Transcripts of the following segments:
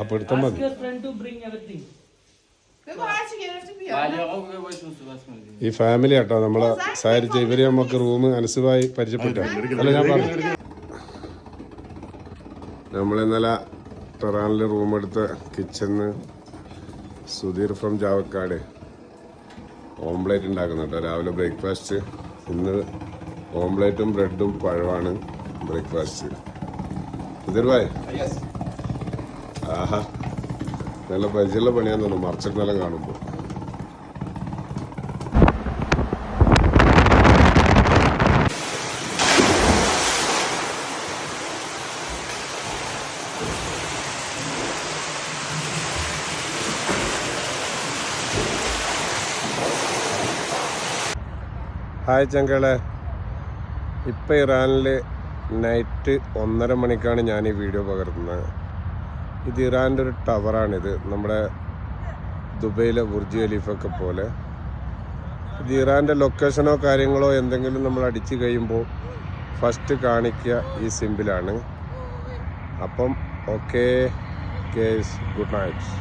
അപ്പൊ എടുത്താൽ മതി. ഈ ഫാമിലി ആട്ടോ നമ്മളെ സഹകരിച്ച ഇവര് നമുക്ക് റൂം അനുസരിച്ചായി പരിചയപ്പെട്ട അല്ല ഞാൻ പറഞ്ഞു. നമ്മളിന്നലെ ടെറാനിൽ റൂം എടുത്ത കിച്ചണിന്ന് സുധീർ ഫ്രം ചാവക്കാട് ഓംപ്ലേറ്റ് ഉണ്ടാക്കുന്നു കേട്ടോ രാവിലെ ബ്രേക്ക്ഫാസ്റ്റ്. ഇന്ന് ഓംപ്ലേറ്റും ബ്രെഡും പഴമാണ് ബ്രേക്ക്ഫാസ്റ്റ്. സുധീർ ഭായ്, ആഹാ നല്ല പരിചയമുള്ള പണിയാന്ന് തോന്നുന്നു മറച്ചിട്ടെല്ലാം കാണുമ്പോൾ. ഹായ് ചങ്കളെ, ഇപ്പം ഇറാനിൽ നൈറ്റ് 1:30 മണിക്കാണ് ഞാൻ ഈ വീഡിയോ പകർത്തുന്നത്. ഇത് ഇറാൻ്റെ ഒരു ടവറാണിത്, നമ്മുടെ ദുബൈയിലെ ബുർജ് ഖലീഫൊക്കെ പോലെ. ഇത് ഇറാൻ്റെ ലൊക്കേഷനോ കാര്യങ്ങളോ എന്തെങ്കിലും നമ്മൾ അടിച്ചു കഴിയുമ്പോൾ ഫസ്റ്റ് കാണിക്കുക ഈ സിമ്പിളാണ്. അപ്പം ഓക്കെ ഗേസ്, ഗുഡ് നൈറ്റ്.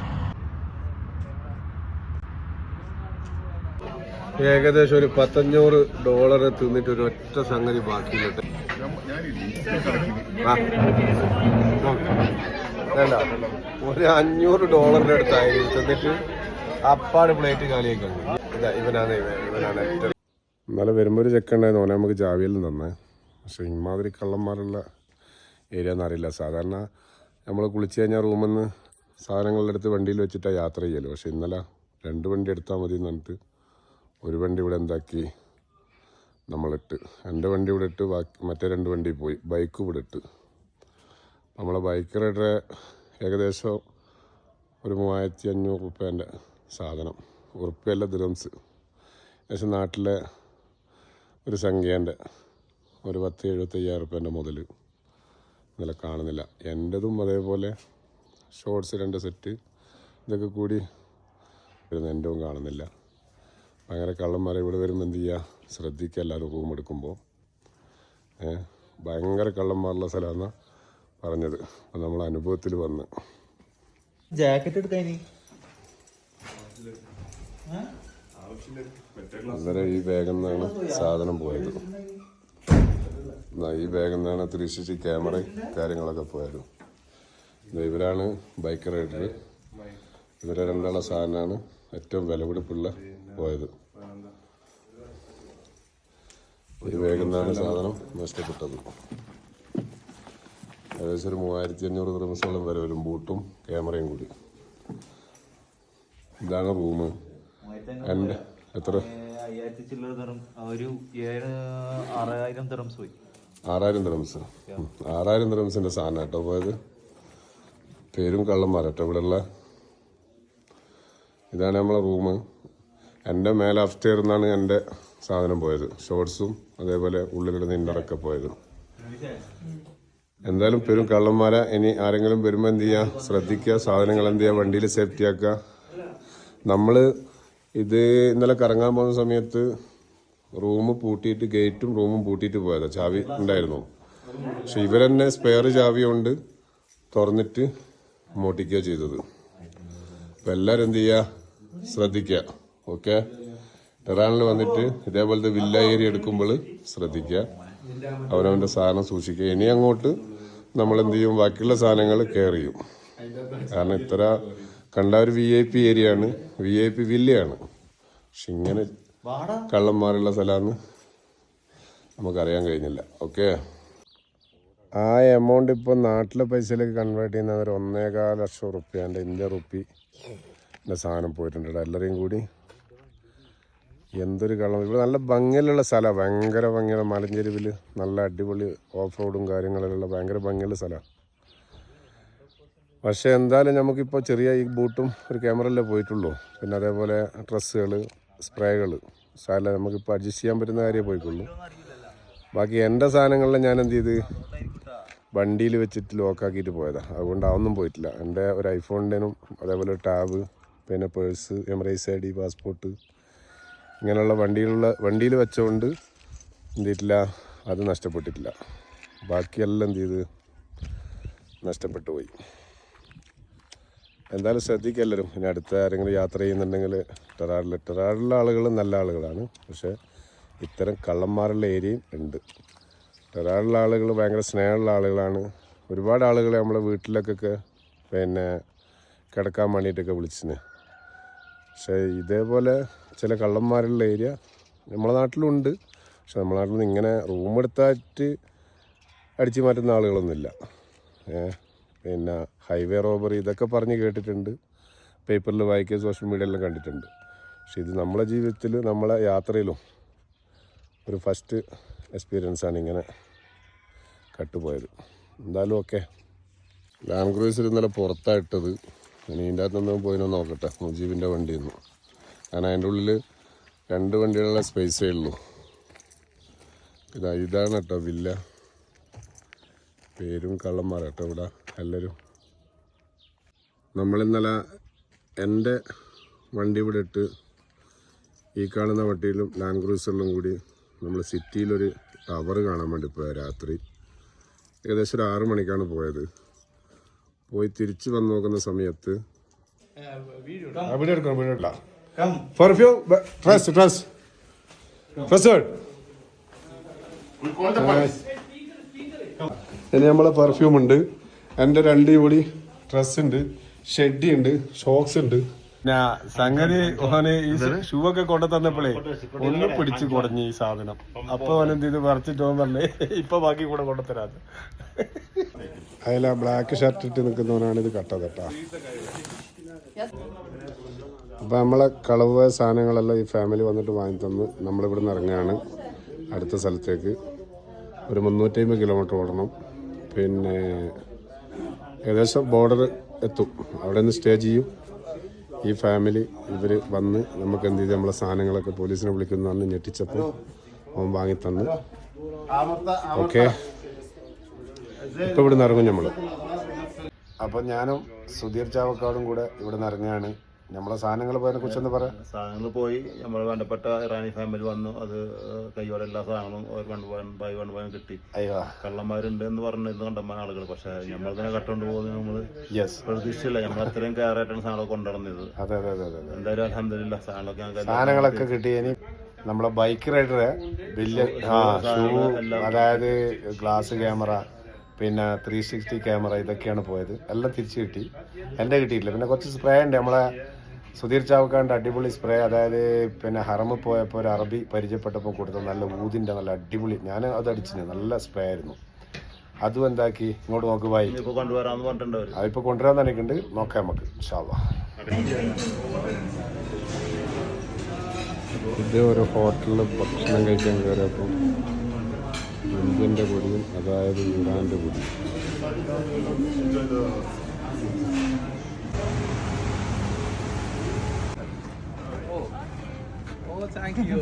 ഏകദേശം ഒരു $1,500 തിന്നിട്ട് ഒരു ഒറ്റ സംഗതി ബാക്കിയില്ല. വേണ്ട, ഒരു $500 അടുത്തായി തിന്നിട്ട് അപ്പാട് പ്ലേറ്റ് കാലിയൊക്കെ ഇവനാണ് ഏറ്റവും. ഇന്നലെ വരുമ്പോൾ ഒരു ചെക്കുണ്ടായിരുന്നു, ഓനെ നമുക്ക് ജാവിയിൽ തന്നെ. പക്ഷെ ഇമാതിരി കള്ളന്മാരുള്ള ഏരിയ എന്നറിയില്ല. സാധാരണ നമ്മൾ കുളിച്ച് കഴിഞ്ഞാൽ റൂമിൽ നിന്ന് സാധനങ്ങളുടെ അടുത്ത് വണ്ടിയിൽ വെച്ചിട്ടാണ് യാത്ര ചെയ്യല്. പക്ഷെ ഇന്നലെ 2 വണ്ടി എടുത്താൽ മതി എന്ന് പറഞ്ഞിട്ട് ഒരു വണ്ടി ഇവിടെ എന്താക്കി നമ്മളിട്ട്, എൻ്റെ വണ്ടി ഇവിടെ ഇട്ട് ബാക്കി മറ്റേ 2 വണ്ടി പോയി, ബൈക്ക് ഇവിടെ ഇട്ട്. നമ്മളെ ബൈക്ക് റൈഡറെ ഏകദേശം ഒരു 3500 റുപ്യേൻ്റെ സാധനം, ഉറുപ്പ്യല്ല ദിറംസ്, ഏകദേശം നാട്ടിലെ ഒരു സംഖ്യേൻ്റെ ഒരു 10,000-75,000 റുപ്യേൻ്റെ മുതൽ ഇന്നലെ കാണുന്നില്ല. എൻ്റെതും അതേപോലെ ഷോർട്സ് 2 സെറ്റ് ഇതൊക്കെ കൂടി എൻ്റെതും കാണുന്നില്ല. ഭയങ്കര കള്ളന്മാരെ ഇവിടെ വരുമ്പോൾ എന്ത് ചെയ്യുക, ശ്രദ്ധിക്കുക എല്ലാവരും റൂം എടുക്കുമ്പോൾ. ഭയങ്കര കള്ളന്മാരുള്ള സ്ഥലമാണ് പറഞ്ഞത്. അപ്പം നമ്മൾ അനുഭവത്തിൽ വന്ന് ജാക്കറ്റ് എടുക്കാൻ അന്നേരം ഈ ബാഗിൽ നിന്നാണ് സാധനം പോയത്. ഈ ബാഗിൽ നിന്നാണ് 360 ക്യാമറ കാര്യങ്ങളൊക്കെ പോയത്. ഇവരാണ് ബൈക്ക് റൈഡർ. ഇവരെ 2 സാധനമാണ് ഏറ്റവും വിലപിടിപ്പുള്ള പോയത്. ഈ ബാഗിൽ നിന്നാണ് സാധനം നഷ്ടപ്പെട്ടത്. ഏകദേശം ഒരു 3,500 ദിറംസോളം വരെ വരും, ബൂട്ടും ക്യാമറയും കൂടി. ഇതാണ് റൂം. എൻ്റെ എത്ര 6,000 ദിറംസ് പോയി. 6,000 ദിറംസ്. 6,000 ദിറംസിൻ്റെ സാധനം കേട്ടോ പോയത്. പേരും കള്ളന്മാരട്ടോ ഇവിടെ ഉള്ള. ഇതാണ് നമ്മളെ റൂം. എൻ്റെ മേലെ അപ്സ്റ്റെയർ നിന്നാണ് എൻ്റെ സാധനം പോയത്, ഷോർട്സും അതേപോലെ ഉള്ളിലിടുന്ന ഇന്നറൊക്കെ പോയത്. എന്തായാലും പെരും കള്ളന്മാരെ. ഇനി ആരെങ്കിലും വരുമ്പോൾ എന്ത് ചെയ്യുക, ശ്രദ്ധിക്കുക, സാധനങ്ങൾ എന്ത് ചെയ്യുക, വണ്ടിയിൽ സേഫ്റ്റി ആക്കുക. നമ്മൾ ഇത് ഇന്നലെ കറങ്ങാൻ പോകുന്ന സമയത്ത് റൂം പൂട്ടിയിട്ട് ഗേറ്റും റൂമും പൂട്ടിയിട്ട് പോയതാണ്, ചാവി ഉണ്ടായിരുന്നു. പക്ഷെ ഇവരെന്നെ സ്പെയർ ചാവി കൊണ്ട് തുറന്നിട്ട് മോട്ടിക്കുക ചെയ്തത്. അപ്പം എല്ലാവരും എന്ത് ചെയ്യുക, ശ്രദ്ധിക്കുക. ഓക്കെ, ടെറാനിൽ വന്നിട്ട് ഇതേപോലത്തെ വില്ല ഏരിയ എടുക്കുമ്പോൾ ശ്രദ്ധിക്കുക, അവനവൻ്റെ സാധനം സൂക്ഷിക്കുക. ഇനി അങ്ങോട്ട് നമ്മൾ എന്ത് ചെയ്യും, ബാക്കിയുള്ള സാധനങ്ങൾ കെയർ ചെയ്യും. കാരണം ഇത്ര കണ്ട ഒരു VIP ഏരിയ ആണ്, VIP വില്ലയാണ്. പക്ഷെ ഇങ്ങനെ കള്ളന്മാരുള്ള സ്ഥലമാണെന്ന് നമുക്കറിയാൻ കഴിഞ്ഞില്ല. ഓക്കെ, ആ എമൗണ്ട് ഇപ്പോൾ നാട്ടിലെ പൈസയിലേക്ക് കൺവേർട്ട് ചെയ്യുന്നത് 1.25 ലക്ഷം റുപ്യേൻ്റെ ഇന്ത്യൻ റുപ്പിൻ്റെ സാധനം പോയിട്ടുണ്ട്. എല്ലാവരെയും കൂടി എന്തൊരു കള്ളം. ഇവിടെ നല്ല ഭംഗിയിലുള്ള സ്ഥലമാണ്, ഭയങ്കര ഭംഗിയുള്ള മലഞ്ചെരുവിൽ നല്ല അടിപൊളി ഓഫ് റോഡും കാര്യങ്ങളിലുള്ള ഭയങ്കര ഭംഗിയുള്ള സ്ഥലമാണ്. പക്ഷേ എന്തായാലും നമുക്കിപ്പോൾ ചെറിയ ഈ ബൂട്ടും ഒരു ക്യാമറയിലേ പോയിട്ടുള്ളൂ. പിന്നെ അതേപോലെ ഡ്രസ്സുകൾ, സ്പ്രേകൾ, സ്ഥലം നമുക്കിപ്പോൾ അഡ്ജസ്റ്റ് ചെയ്യാൻ പറ്റുന്ന കാര്യമേ പോയിക്കുള്ളൂ. ബാക്കി എൻ്റെ സാധനങ്ങളിൽ ഞാൻ എന്ത് ചെയ്ത് വണ്ടിയിൽ വെച്ചിട്ട് ലോക്കാക്കിയിട്ട് പോയതാണ്. അതുകൊണ്ട് അതൊന്നും പോയിട്ടില്ല. എൻ്റെ ഒരു ഐഫോണിൻ്റെനും അതേപോലെ ടാബ്, പിന്നെ പേഴ്സ്, എമിറേറ്റ്സ് ID, പാസ്പോർട്ട്, ഇങ്ങനെയുള്ള വണ്ടിയിൽ വെച്ചുകൊണ്ട് എന്ത് ചെയ്തിട്ടില്ല, അത് നഷ്ടപ്പെട്ടിട്ടില്ല. ബാക്കിയെല്ലാം എന്ത് ചെയ്ത് നഷ്ടപ്പെട്ടു പോയി. എന്തായാലും ശ്രദ്ധിക്കുക എല്ലാവരും. ഇനി അടുത്ത ആരെങ്കിലും യാത്ര ചെയ്യുന്നുണ്ടെങ്കിൽ ടെറാറിലുള്ള ആളുകൾ നല്ല ആളുകളാണ്, പക്ഷേ ഇത്തരം കള്ളന്മാരുള്ള ഏരിയയും ഉണ്ട്. ടെറാറിലുള്ള ആളുകൾ ഭയങ്കര സ്നേഹമുള്ള ആളുകളാണ്. ഒരുപാട് ആളുകളെ നമ്മളെ വീട്ടിലേക്കൊക്കെ പിന്നെ കിടക്കാൻ വേണ്ടിയിട്ടൊക്കെ വിളിച്ചിന്. പക്ഷേ ഇതേപോലെ ചില കള്ളന്മാരുള്ള ഏരിയ നമ്മളെ നാട്ടിലുണ്ട്. പക്ഷെ നമ്മളെ നാട്ടിൽ നിന്ന് ഇങ്ങനെ റൂം എടുത്തായിട്ട് അടിച്ചു മാറ്റുന്ന ആളുകളൊന്നുമില്ല. പിന്നെ ഹൈവേ റോബറി ഇതൊക്കെ പറഞ്ഞ് കേട്ടിട്ടുണ്ട്, പേപ്പറിൽ വായിക്കുക, സോഷ്യൽ മീഡിയയിലെല്ലാം കണ്ടിട്ടുണ്ട്. പക്ഷെ ഇത് നമ്മളെ ജീവിതത്തിൽ നമ്മളെ യാത്രയിലും ഒരു ഫസ്റ്റ് എക്സ്പീരിയൻസാണ് ഇങ്ങനെ കട്ടുപോയത്. എന്തായാലും ഓക്കെ. ലാൻഡ് ക്രൂസർ ഇന്നലെ പുറത്തായിട്ടത്. ഇനി ഇതിൻ്റെ അകത്തൊന്നും പോയിനോ നോക്കട്ടെ, മുജീബിൻ്റെ വണ്ടിയൊന്നും. കാരണം അതിൻ്റെ ഉള്ളിൽ 2 വണ്ടികളുള്ള സ്പേസേ ഉള്ളൂ. ഇതാണ് കേട്ടോ വില്ല. പേരും കള്ളന്മാരാട്ടോ ഇവിടെ എല്ലാവരും. നമ്മളിന്നലെ എൻ്റെ വണ്ടി ഇവിടെ ഇട്ട് ഈ കാണുന്ന വണ്ടിയിലും ലാൻഡ് ക്രൂസറിലും കൂടി നമ്മൾ സിറ്റിയിലൊരു ടവർ കാണാൻ വേണ്ടി പോയത് രാത്രി. ഏകദേശം ഒരു 6 മണിക്കാണ് പോയത്. പോയി തിരിച്ച് വന്ന് നോക്കുന്ന സമയത്ത് ഇനി നമ്മളെ പെർഫ്യൂം ഉണ്ട്, എൻ്റെ 2 ജോഡി ഡ്രസ് ഉണ്ട്, ഷെഡി ഉണ്ട്, ഷോക്സ് ഉണ്ട്. സംഗതി ഓന് ഈ ഷൂ ഒക്കെ കൊണ്ടു തന്നപ്പോഴേ ഒന്ന് പിടിച്ച് കുടഞ്ഞു ഈ സാധനം. അപ്പൊ ഓനെന്ത് ചെയ്ത് പറിച്ചിട്ട് ഓൻ പറഞ്ഞേ ഇപ്പൊ ബാക്കി കൂടെ കൊണ്ടുതരാത്. അതിൽ ആ ബ്ലാക്ക് ഷർട്ട് ഇട്ട് നിൽക്കുന്നവനാണ് ഇത് കട്ടത് കേട്ടാ. അപ്പൊ നമ്മളെ കളവ് സാധനങ്ങളെല്ലാം ഈ ഫാമിലി വന്നിട്ട് വാങ്ങി തന്ന് നമ്മളിവിടുന്ന് ഇറങ്ങുകയാണ് അടുത്ത സ്ഥലത്തേക്ക്. ഒരു 350 കിലോമീറ്റർ ഓടണം. പിന്നെ ഏകദേശം ബോർഡർ എത്തും, അവിടെ നിന്ന് സ്റ്റേ ചെയ്യും. ഈ ഫാമിലി ഇവർ വന്ന് നമുക്ക് എന്ത് ചെയ്ത് നമ്മളെ സാധനങ്ങളൊക്കെ പോലീസിനെ വിളിക്കുന്ന അന്ന് ഞെട്ടിച്ചപ്പോൾ അവൻ വാങ്ങി തന്ന്. ഓക്കെ, ഇപ്പോൾ ഇവിടെ നിന്ന് ഇറങ്ങും നമ്മൾ. അപ്പം ഞാനും സുധീർ ചാവക്കാടും കൂടെ ഇവിടെ നിന്ന് ഇറങ്ങുകയാണ്. നമ്മളെ സാധനങ്ങൾ പോയതിനെ കുറിച്ചൊന്ന് പറയാം. സാധനങ്ങൾ പോയി നമ്മൾ വേണ്ടപ്പെട്ട ഇറാനി ഫാമിലി വന്നു. അത് കയ്യോടെ എല്ലാ സാധനങ്ങളും വൺ ബൈ കിട്ടി. കള്ളന്മാരുണ്ട് എന്ന് പറഞ്ഞിരുന്നു കണ്ടമാൻ ആളുകൾ. പക്ഷെ നമ്മൾ തന്നെ കട്ടുകൊണ്ട് പോകുന്നത് നമ്മൾ പ്രതീക്ഷിച്ചില്ല. നമ്മൾ അത്രയും കയറായിട്ടാണ് സാധനങ്ങളൊക്കെ കൊണ്ടുവന്നത്. അതെ അതെ അതെ അതെ. എന്തായാലും അൽഹംദുലില്ലാ സാധനങ്ങളൊക്കെ കിട്ടി. ഇനി നമ്മളെ ബൈക്ക് റൈഡറെ വലിയ ഷൂ, അതായത് ഗ്ലാസ് ക്യാമറ, പിന്നെ 360 ക്യാമറ, ഇതൊക്കെയാണ് പോയത്. എല്ലാം തിരിച്ചു കിട്ടി. എൻ്റെ കിട്ടിയിട്ടില്ല. പിന്നെ കുറച്ച് സ്പ്രേ ഉണ്ട്, നമ്മളെ സുധീർ ചാവക്കാടിൻ്റെ അടിപൊളി സ്പ്രേ. അതായത് പിന്നെ ഹറമിൽ പോയപ്പോൾ ഒരു അറബി പരിചയപ്പെട്ടപ്പോൾ കൊടുത്ത നല്ല ഊതിൻ്റെ നല്ല അടിപൊളി, ഞാൻ അത് അടിച്ചിന്, നല്ല സ്പ്രേ ആയിരുന്നു. അതും എന്താക്കി ഇങ്ങോട്ട് നോക്ക് പോയി. അതിപ്പോൾ കൊണ്ടുവരാൻ തന്നെയുണ്ട്, നോക്കാം നമുക്ക് ഇൻഷാ അല്ലാഹ്. ഇത് ഒരു ഹോട്ടലിൽ ഭക്ഷണം കഴിക്കാൻ കയറിയപ്പോൾ ഇന്ത്യൻ്റെ പൊടിയും അതായത് ഇറാൻ്റെ പൊടിയും. Thank you.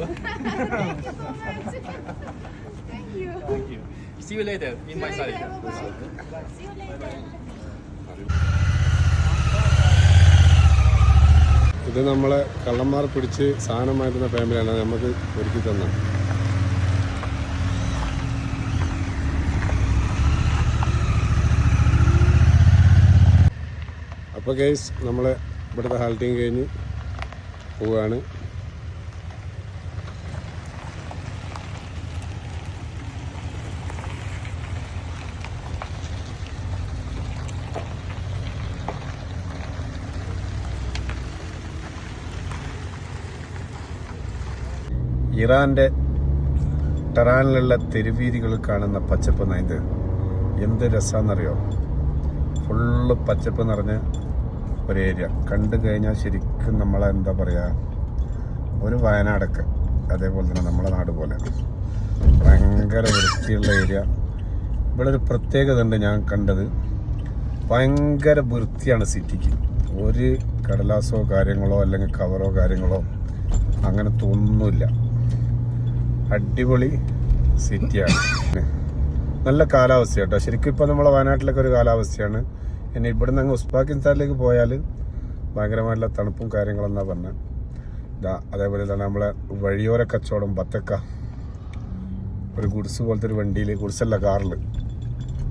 Thank you. See you later in my side. See you later. ഇത് നമ്മളെ കള്ളന്മാർ പിടിച്ച് സാധനമായിരുന്ന ഫാമിലിയാണ് നമുക്ക് ഒരുക്കി തന്നത്. അപ്പോൾ ഗൈസ് നമ്മൾ ഇവിടുത്തെ ഹാൾട്ടിങ് കഴിഞ്ഞ് പോവുകയാണ്. ഇറാൻ്റെ ടെഹ്റാനിലുള്ള തെരുവീതികൾ കാണുന്ന പച്ചപ്പ് നൈന്ത് എന്ത് രസമാണെന്നറിയോ. ഫുള്ള് പച്ചപ്പ് നിറഞ്ഞ ഒരു ഏരിയ കണ്ടു കഴിഞ്ഞാൽ ശരിക്കും നമ്മളെ എന്താ പറയുക, ഒരു വയനാടൊക്കെ അതേപോലെ തന്നെ നമ്മളെ നാട് പോലെ ഭയങ്കര വൃത്തിയുള്ള ഏരിയ. ഇവിടെ ഒരു പ്രത്യേകത ഉണ്ട് ഞാൻ കണ്ടത്, ഭയങ്കര വൃത്തിയാണ് സിറ്റിക്ക്. ഒരു കടലാസോ കാര്യങ്ങളോ അല്ലെങ്കിൽ കവറോ കാര്യങ്ങളോ അങ്ങനത്തെ ഒന്നുമില്ല. അടിപൊളി സിറ്റിയാണ്, നല്ല കാലാവസ്ഥ കേട്ടോ. ശരിക്കും ഇപ്പോൾ നമ്മളെ വയനാട്ടിലൊക്കെ ഒരു കാലാവസ്ഥയാണ്. ഇനി ഇവിടെ നിന്ന് അങ്ങ് ഉസ്ബെക്കിസ്ഥാനിലേക്ക് പോയാൽ ഭയങ്കരമായിട്ടുള്ള തണുപ്പും കാര്യങ്ങളെന്നാണ് പറഞ്ഞത്. അതേപോലെ തന്നെ നമ്മളെ വഴിയോര കച്ചവടം ബത്തക്ക ഒരു ഗുഡ്സ് പോലത്തെ ഒരു വണ്ടിയിൽ ഗുഡ്സല്ല കാറിൽ